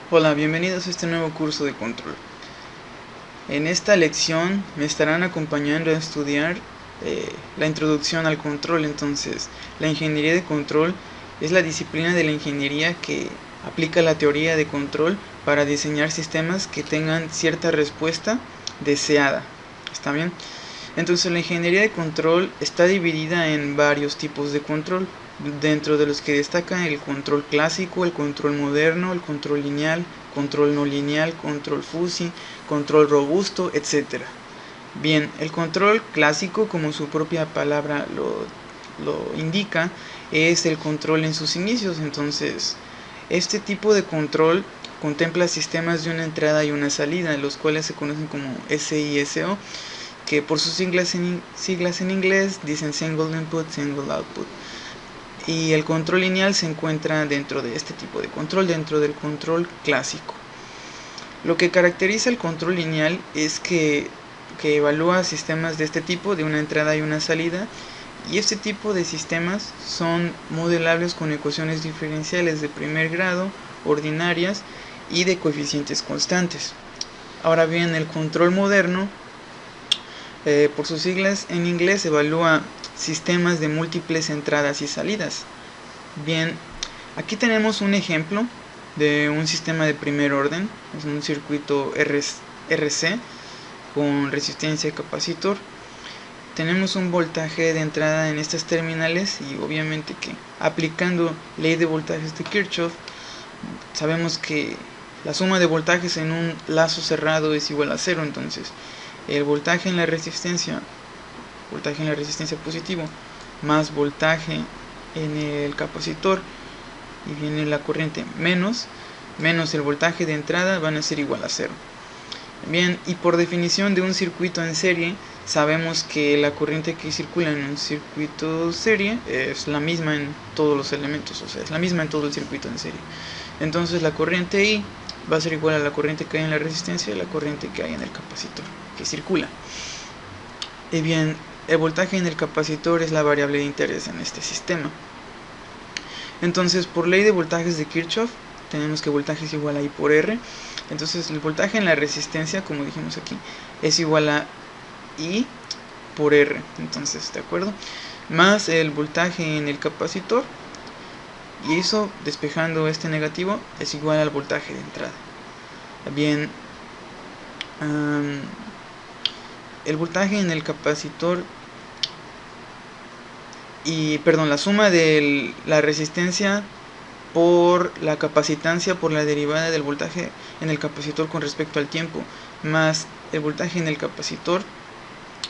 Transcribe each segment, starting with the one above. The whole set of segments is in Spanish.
Hola, bienvenidos a este nuevo curso de control. En esta lección me estarán acompañando a estudiar la introducción al control. Entonces, la ingeniería de control es la disciplina de la ingeniería que aplica la teoría de control para diseñar sistemas que tengan cierta respuesta deseada. ¿Está bien? Entonces, la ingeniería de control está dividida en varios tipos de control, dentro de los que destacan el control clásico, el control moderno, el control lineal, control no lineal, control fuzzy, control robusto, etc. Bien, el control clásico, como su propia palabra lo indica, es el control en sus inicios. Entonces, este tipo de control contempla sistemas de una entrada y una salida, los cuales se conocen como SISO, que por sus siglas en inglés dicen Single Input, Single Output. Y el control lineal se encuentra dentro de este tipo de control, dentro del control clásico. Lo que caracteriza el control lineal es que evalúa sistemas de este tipo, de una entrada y una salida, y este tipo de sistemas son modelables con ecuaciones diferenciales de primer grado, ordinarias y de coeficientes constantes. Ahora bien, el control moderno, por sus siglas en inglés, evalúa sistemas de múltiples entradas y salidas. Bien, aquí tenemos un ejemplo de un sistema de primer orden, es un circuito RC con resistencia y capacitor. Tenemos un voltaje de entrada en estas terminales y obviamente que aplicando ley de voltajes de Kirchhoff sabemos que la suma de voltajes en un lazo cerrado es igual a 0. Entonces el voltaje en la resistencia positivo más voltaje en el capacitor, y viene la corriente menos el voltaje de entrada, van a ser igual a 0. Bien, y por definición de un circuito en serie, sabemos que la corriente que circula en un circuito serie es la misma en todos los elementos, o sea, es la misma en todo el circuito en serie. Entonces la corriente I va a ser igual a la corriente que hay en la resistencia y la corriente que hay en el capacitor que circula. Y bien, el voltaje en el capacitor es la variable de interés en este sistema. Entonces, por ley de voltajes de Kirchhoff, tenemos que voltaje es igual a I por R. Entonces, el voltaje en la resistencia, como dijimos aquí, es igual a I por R. Entonces, ¿de acuerdo? Más el voltaje en el capacitor. Y eso, despejando este negativo, es igual al voltaje de entrada. Bien, el voltaje en el capacitor la suma de la resistencia por la capacitancia por la derivada del voltaje en el capacitor con respecto al tiempo más el voltaje en el capacitor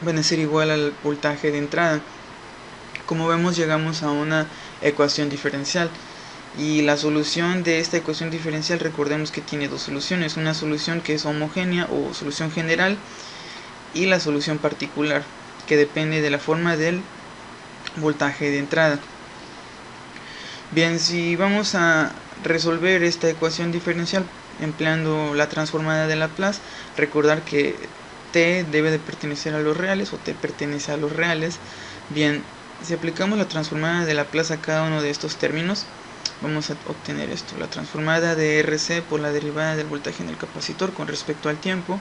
van a ser igual al voltaje de entrada. Como vemos, llegamos a una ecuación diferencial, y la solución de esta ecuación diferencial, recordemos que tiene dos soluciones: una solución que es homogénea o solución general, y la solución particular, que depende de la forma del voltaje de entrada. Bien, si vamos a resolver esta ecuación diferencial empleando la transformada de Laplace, recordar que t debe de pertenecer a los reales, o t pertenece a los reales. Bien, si aplicamos la transformada de Laplace a cada uno de estos términos, vamos a obtener esto: la transformada de RC por la derivada del voltaje en el capacitor con respecto al tiempo,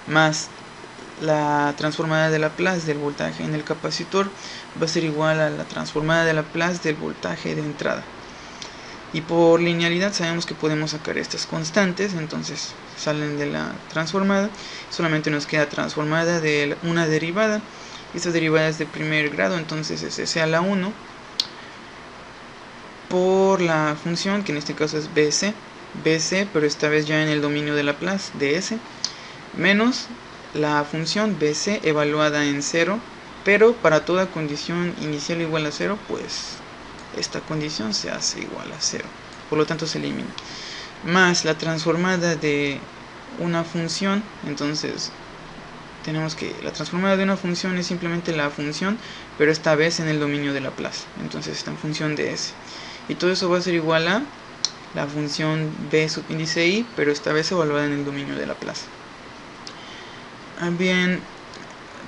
más la transformada de Laplace del voltaje en el capacitor, va a ser igual a la transformada de Laplace del voltaje de entrada. Y por linealidad sabemos que podemos sacar estas constantes, entonces salen de la transformada. Solamente nos queda transformada de una derivada. Esta derivada es de primer grado, entonces es S a la 1 por la función, que en este caso es BC, pero esta vez ya en el dominio de Laplace de S, menos la función BC evaluada en 0, pero para toda condición inicial igual a 0, pues esta condición se hace igual a 0, por lo tanto se elimina, más la transformada de una función. Entonces tenemos que la transformada de una función es simplemente la función, pero esta vez en el dominio de Laplace, entonces está en función de S, y todo eso va a ser igual a la función B subíndice I, pero esta vez evaluada en el dominio de Laplace. Bien,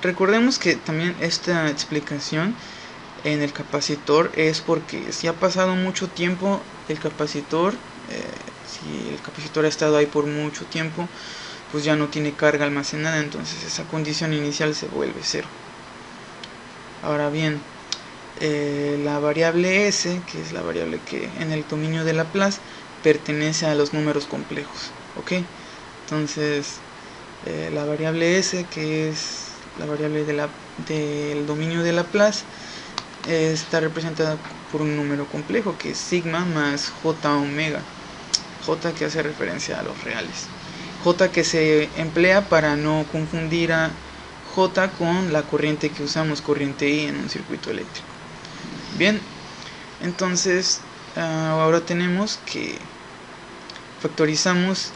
recordemos que también esta explicación en el capacitor es porque si ha pasado mucho tiempo el capacitor Si el capacitor ha estado ahí por mucho tiempo, pues ya no tiene carga almacenada, entonces esa condición inicial se vuelve cero. Ahora bien, la variable S, que es la variable que en el dominio de Laplace pertenece a los números complejos, ¿ok? Entonces, la variable S, que es la variable del dominio de Laplace, está representada por un número complejo que es sigma más j omega. J que hace referencia a los reales. J que se emplea para no confundir a J con la corriente que usamos, corriente I, en un circuito eléctrico. Bien, entonces ahora tenemos que factorizamos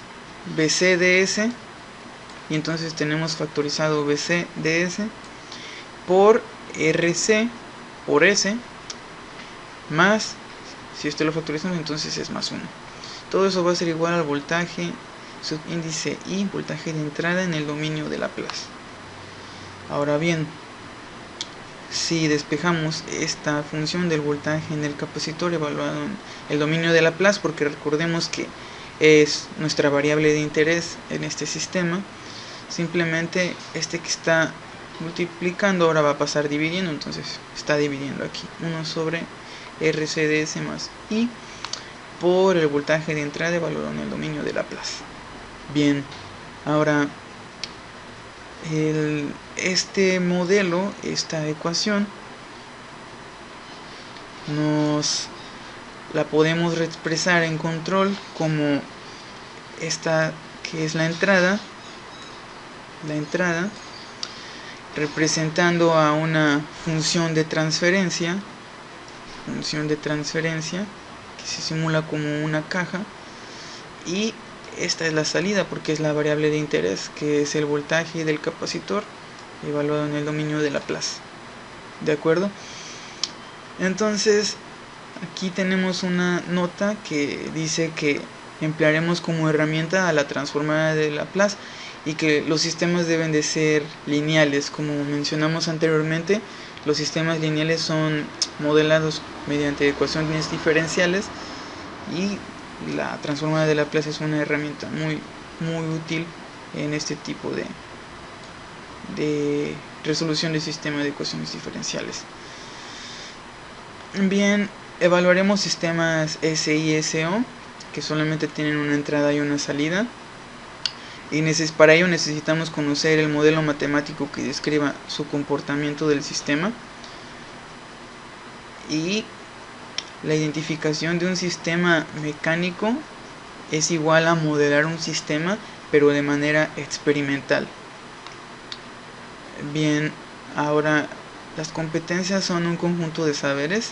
BC de S, y entonces tenemos factorizado BC de S por RC por S más, si esto lo factorizamos, entonces es más 1. Todo eso va a ser igual al voltaje subíndice I, voltaje de entrada en el dominio de Laplace. Ahora bien, si despejamos esta función del voltaje en el capacitor evaluado en el dominio de Laplace, porque recordemos que es nuestra variable de interés en este sistema, simplemente este que está multiplicando ahora va a pasar dividiendo, entonces está dividiendo aquí 1 sobre RCDS más I por el voltaje de entrada evaluado en el dominio de Laplace. Bien, ahora este modelo, esta ecuación, la podemos expresar en control como esta que es la entrada representando a una función de transferencia que se simula como una caja, y esta es la salida porque es la variable de interés, que es el voltaje del capacitor evaluado en el dominio de Laplace. ¿De acuerdo? Entonces aquí tenemos una nota que dice que emplearemos como herramienta a la transformada de Laplace y que los sistemas deben de ser lineales. Como mencionamos anteriormente, los sistemas lineales son modelados mediante ecuaciones diferenciales, y la transformada de Laplace es una herramienta muy útil en este tipo de resolución de sistema de ecuaciones diferenciales. Bien, evaluaremos sistemas S y SO que solamente tienen una entrada y una salida, y para ello necesitamos conocer el modelo matemático que describa su comportamiento del sistema, y la identificación de un sistema mecánico es igual a modelar un sistema pero de manera experimental. Bien, ahora las competencias son un conjunto de saberes,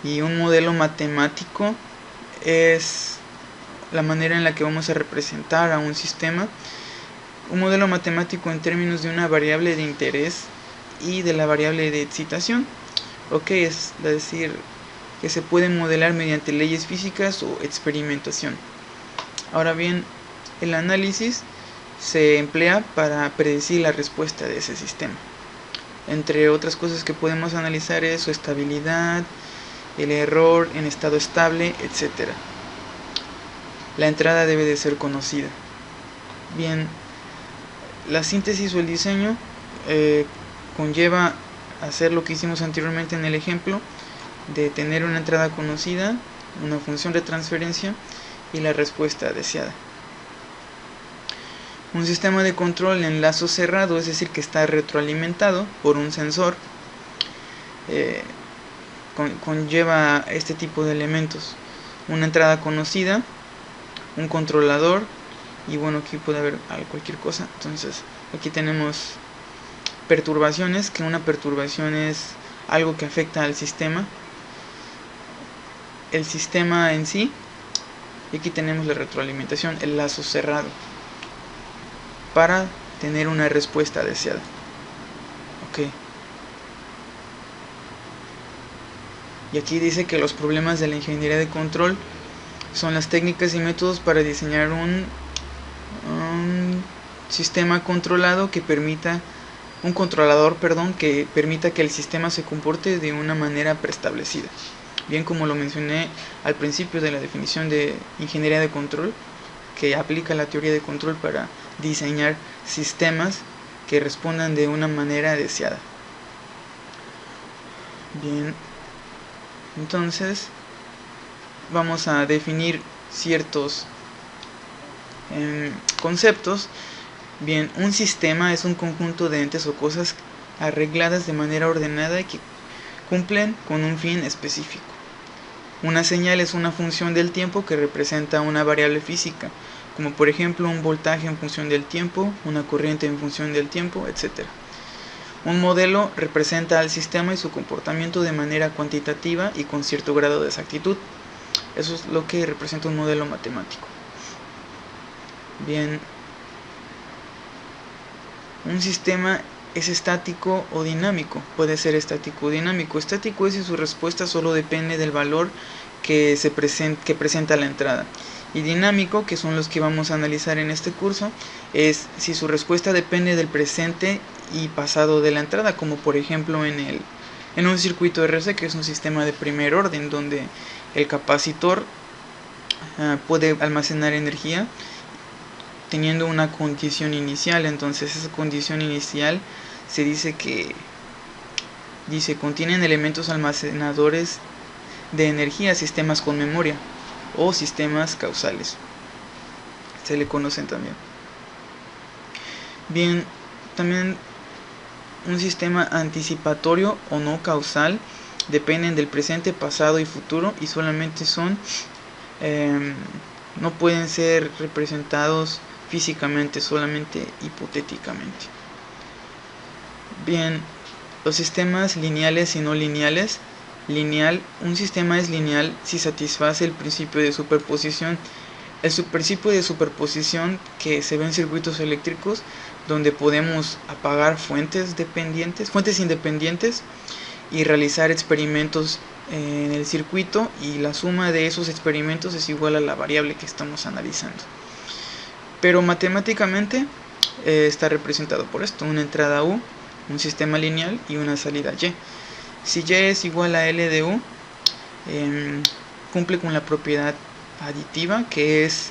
y un modelo matemático es la manera en la que vamos a representar a un sistema. Un modelo matemático en términos de una variable de interés y de la variable de excitación, es decir, que se pueden modelar mediante leyes físicas o experimentación. Ahora bien, el análisis se emplea para predecir la respuesta de ese sistema. Entre otras cosas que podemos analizar es su estabilidad, el error en estado estable, etc. La entrada debe de ser conocida. Bien, la síntesis o el diseño conlleva hacer lo que hicimos anteriormente en el ejemplo, de tener una entrada conocida, una función de transferencia y la respuesta deseada. Un sistema de control en lazo cerrado, es decir, que está retroalimentado por un sensor, conlleva este tipo de elementos: una entrada conocida, un controlador, y bueno, aquí puede haber cualquier cosa. Entonces aquí tenemos perturbaciones, que una perturbación es algo que afecta al sistema, el sistema en sí, y aquí tenemos la retroalimentación, el lazo cerrado, para tener una respuesta deseada. Y aquí dice que los problemas de la ingeniería de control son las técnicas y métodos para diseñar un sistema controlado que permita, que permita que el sistema se comporte de una manera preestablecida. bien como lo mencioné al principio de la definición de ingeniería de control, que aplica la teoría de control para diseñar sistemas que respondan de una manera deseada. Bien, entonces vamos a definir ciertos conceptos. Bien, un sistema es un conjunto de entes o cosas arregladas de manera ordenada y que cumplen con un fin específico. Una señal es una función del tiempo que representa una variable física, como por ejemplo un voltaje en función del tiempo, una corriente en función del tiempo, etc. Un modelo representa al sistema y su comportamiento de manera cuantitativa y con cierto grado de exactitud. Eso es lo que representa un modelo matemático. Bien, un sistema es estático o dinámico. Puede ser estático o dinámico. Estático es si su respuesta solo depende del valor que presenta la entrada. Y dinámico, que son los que vamos a analizar en este curso, es si su respuesta depende del presente y pasado de la entrada, como por ejemplo en un circuito RC, que es un sistema de primer orden, donde el capacitor puede almacenar energía teniendo una condición inicial. Entonces esa condición inicial se dice que contienen elementos almacenadores de energía, sistemas con memoria o sistemas causales, se le conocen también. Bien, también un sistema anticipatorio o no causal dependen del presente, pasado y futuro, y solamente no pueden ser representados físicamente, solamente hipotéticamente. Bien, los sistemas lineales y no lineales. Un sistema es lineal si satisface el principio de superposición. El principio de superposición que se ve en circuitos eléctricos, donde podemos apagar fuentes independientes y realizar experimentos en el circuito, y la suma de esos experimentos es igual a la variable que estamos analizando. Pero matemáticamente está representado por esto: una entrada U, un sistema lineal, y una salida Y. Si Y es igual a L de U, cumple con la propiedad aditiva, que es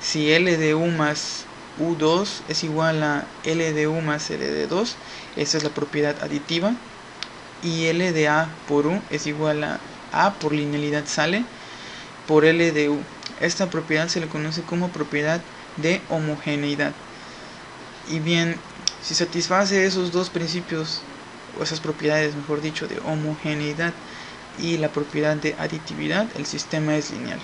si L de U más U2 es igual a L de U más L de 2, esa es la propiedad aditiva, y L de A por U es igual a A por linealidad sale por L de U. Esta propiedad se le conoce como propiedad de homogeneidad. Y bien, si satisface esos dos principios, o esas propiedades, mejor dicho, de homogeneidad y la propiedad de aditividad, el sistema es lineal.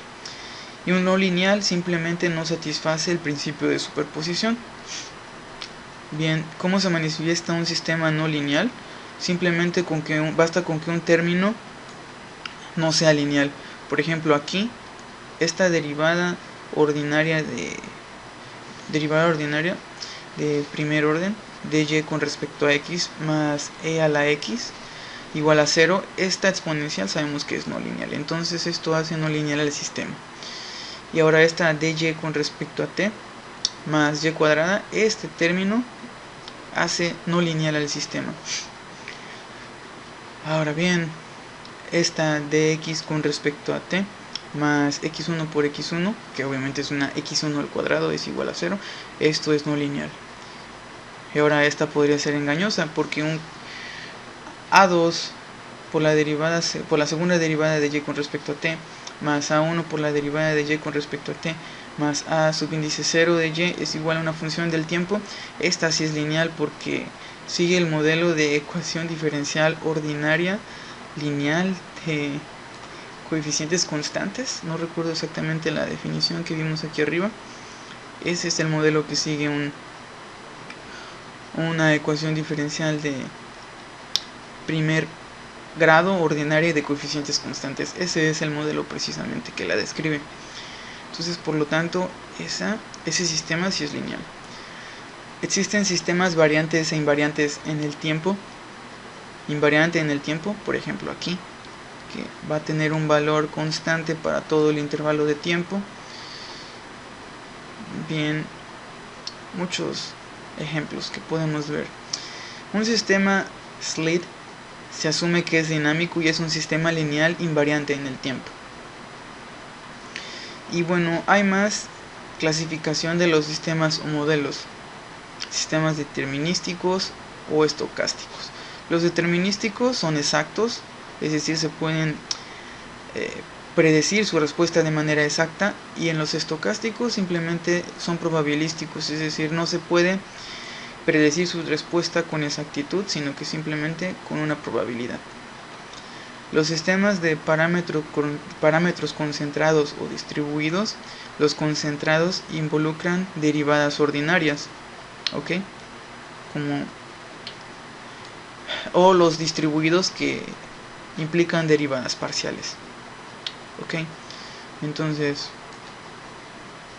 Y un no lineal simplemente no satisface el principio de superposición. Bien, ¿cómo se manifiesta un sistema no lineal? Simplemente basta con que un término no sea lineal. Por ejemplo, aquí esta derivada ordinaria de primer orden de y con respecto a x más e a la x igual a 0, esta exponencial sabemos que es no lineal, entonces esto hace no lineal al sistema. Y ahora esta dy con respecto a t más y cuadrada, este término hace no lineal al sistema. Ahora bien, esta dx con respecto a t más x1 por x1, que obviamente es una x1 al cuadrado, es igual a 0, esto es no lineal. Y ahora esta podría ser engañosa, porque un a2 por la segunda derivada de y con respecto a t más a1 por la derivada de y con respecto a t más a subíndice 0 de y es igual a una función del tiempo. Esta sí es lineal porque sigue el modelo de ecuación diferencial ordinaria lineal de coeficientes constantes. No recuerdo exactamente la definición que vimos aquí arriba. Ese es el modelo que sigue una ecuación diferencial de primer grado ordinaria de coeficientes constantes. Ese es el modelo precisamente que la describe. Entonces, por lo tanto, ese sistema sí es lineal. Existen sistemas variantes e invariantes en el tiempo. Invariante en el tiempo, por ejemplo aquí, que va a tener un valor constante para todo el intervalo de tiempo. Bien, muchos ejemplos que podemos ver. Un sistema SLID se asume que es dinámico y es un sistema lineal invariante en el tiempo. Y bueno, hay más clasificación de los sistemas o modelos: sistemas determinísticos o estocásticos. Los determinísticos son exactos, es decir, se pueden predecir su respuesta de manera exacta, y en los estocásticos simplemente son probabilísticos, es decir, no se puede predecir su respuesta con exactitud, sino que simplemente con una probabilidad. Los sistemas de parámetros concentrados o distribuidos: los concentrados involucran derivadas ordinarias, ¿ok? O los distribuidos, que implican derivadas parciales, ¿ok? Entonces,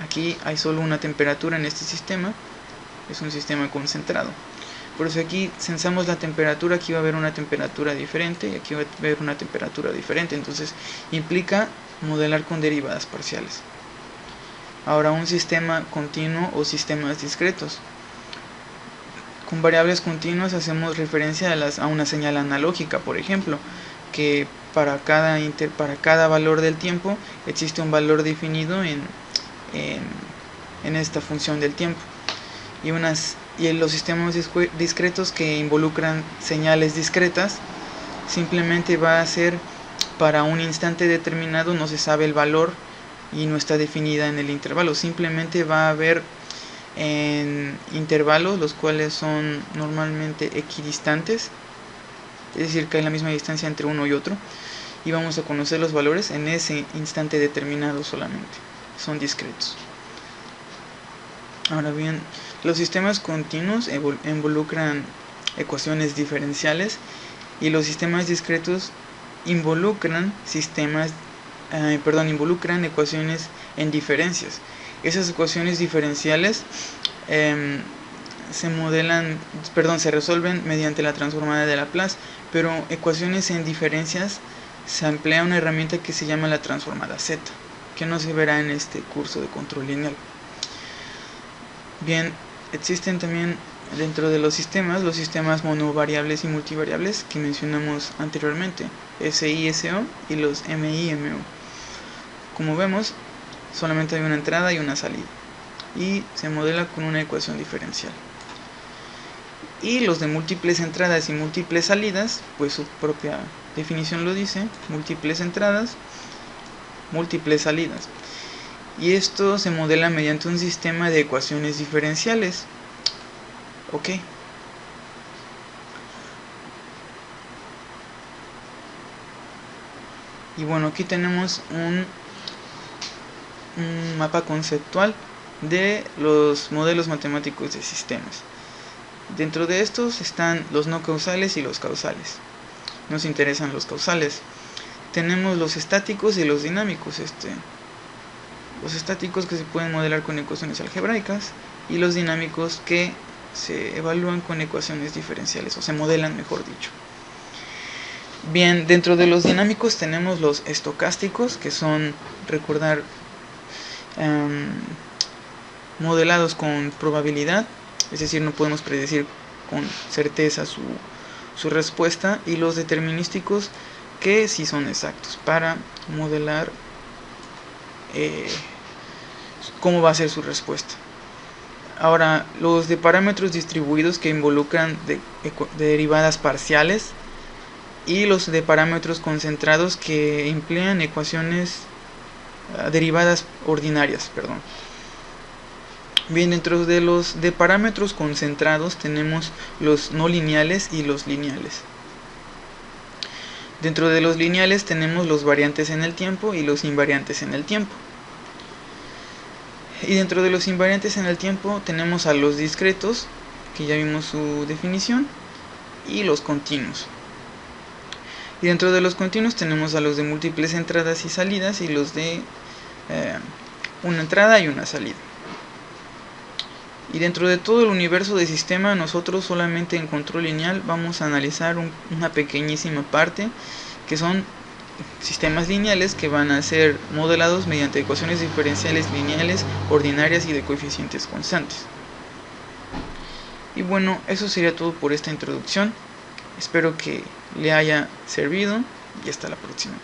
aquí hay solo una temperatura en este sistema, es un sistema concentrado. Por eso aquí censamos la temperatura, aquí va a haber una temperatura diferente y aquí va a haber una temperatura diferente. Entonces implica modelar con derivadas parciales. Ahora, un sistema continuo o sistemas discretos. Con variables continuas hacemos referencia a una señal analógica, por ejemplo, que para cada valor del tiempo existe un valor definido en esta función del tiempo. Y en los sistemas discretos, que involucran señales discretas, simplemente va a ser para un instante determinado, no se sabe el valor y no está definida en el intervalo. Simplemente va a haber en intervalos, los cuales son normalmente equidistantes, es decir, que hay la misma distancia entre uno y otro, y vamos a conocer los valores en ese instante determinado solamente. Son discretos. Ahora bien, los sistemas continuos involucran ecuaciones diferenciales, y los sistemas discretos involucran ecuaciones en diferencias. Esas ecuaciones diferenciales se resuelven mediante la transformada de Laplace, pero ecuaciones en diferencias se emplea una herramienta que se llama la transformada Z, que no se verá en este curso de control lineal. Bien, existen también dentro de los sistemas monovariables y multivariables que mencionamos anteriormente, SI-SO y los MI-MO. Como vemos, solamente hay una entrada y una salida, y se modela con una ecuación diferencial. Y los de múltiples entradas y múltiples salidas, pues su propia definición lo dice: múltiples entradas, múltiples salidas. Y esto se modela mediante un sistema de ecuaciones diferenciales. Ok. Y bueno, aquí tenemos un mapa conceptual de los modelos matemáticos de sistemas. Dentro de estos están los no causales y los causales. Nos interesan los causales. Tenemos los estáticos y los dinámicos. Los estáticos, que se pueden modelar con ecuaciones algebraicas, y los dinámicos, que se evalúan con ecuaciones diferenciales, o se modelan, mejor dicho. Bien, dentro de los dinámicos tenemos los estocásticos, que son, recordar, modelados con probabilidad, es decir, no podemos predecir con certeza su respuesta, y los determinísticos, que sí son exactos para modelar cómo va a ser su respuesta. Ahora, los de parámetros distribuidos, que involucran de derivadas parciales, y los de parámetros concentrados, que emplean ecuaciones derivadas ordinarias, Bien, dentro de los de parámetros concentrados tenemos los no lineales y los lineales. Dentro de los lineales tenemos los variantes en el tiempo y los invariantes en el tiempo. Y dentro de los invariantes en el tiempo tenemos a los discretos, que ya vimos su definición, y los continuos. Y dentro de los continuos tenemos a los de múltiples entradas y salidas, y los de una entrada y una salida. Y dentro de todo el universo de sistema, nosotros solamente en control lineal vamos a analizar una pequeñísima parte, que son sistemas lineales, que van a ser modelados mediante ecuaciones diferenciales lineales, ordinarias y de coeficientes constantes. Y bueno, eso sería todo por esta introducción. Espero que le haya servido y hasta la próxima.